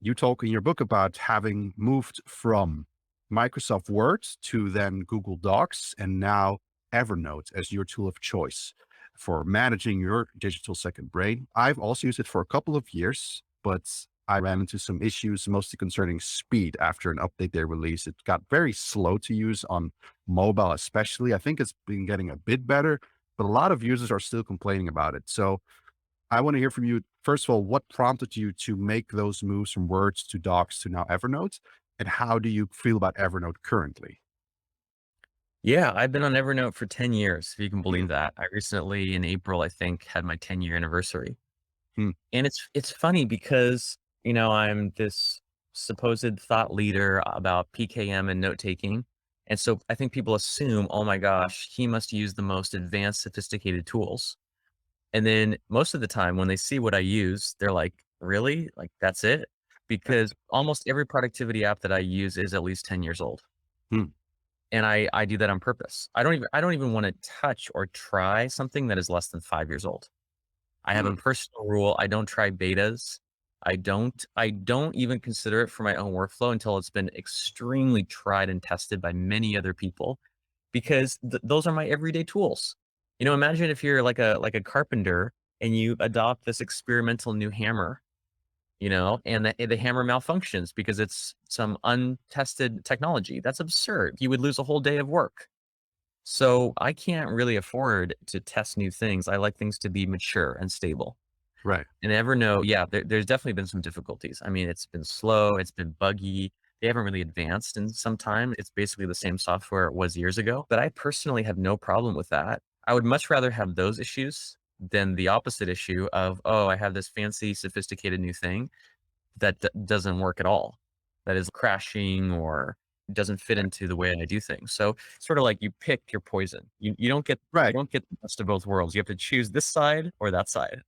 you talk in your book about having moved from Microsoft Word to then Google Docs and now Evernote as your tool of choice for managing your digital second brain. I've also used it for a couple of years, but I ran into some issues, mostly concerning speed after an update they released. It got very slow to use on mobile, especially. I think it's been getting a bit better, but a lot of users are still complaining about it. So I want to hear from you. First of all, what prompted you to make those moves from Words to Docs to now Evernote? And how do you feel about Evernote currently? Yeah, I've been on Evernote for 10 years, if you can Hmm, believe that. I recently, in April, I think, had my 10-year anniversary. hmm, And it's funny because, I'm this supposed thought leader about PKM and note taking. And so I think people assume, oh my gosh, he must use the most advanced, sophisticated tools. And then most of the time when they see what I use, they're like, really? Like, that's it? Because almost every productivity app that I use is at least 10 years old. hmm, And I do that on purpose. I don't even wanna touch or try something that is less than 5 years old. I have a hmm. personal rule, I don't try betas. I don't even consider it for my own workflow until it's been extremely tried and tested by many other people, because those are my everyday tools. Imagine if you're like a carpenter and you adopt this experimental new hammer, and the hammer malfunctions because it's some untested technology. That's absurd. You would lose a whole day of work. So I can't really afford to test new things. I like things to be mature and stable. Right. And Evernote, yeah, there's definitely been some difficulties. I mean, it's been slow, it's been buggy. They haven't really advanced in some time. It's basically the same software it was years ago. But I personally have no problem with that. I would much rather have those issues than the opposite issue of, oh, I have this fancy, sophisticated new thing that doesn't work at all, that is crashing or doesn't fit into the way I do things. So sort of like you pick your poison. You don't get you Right. don't get the best of both worlds. You have to choose this side or that side.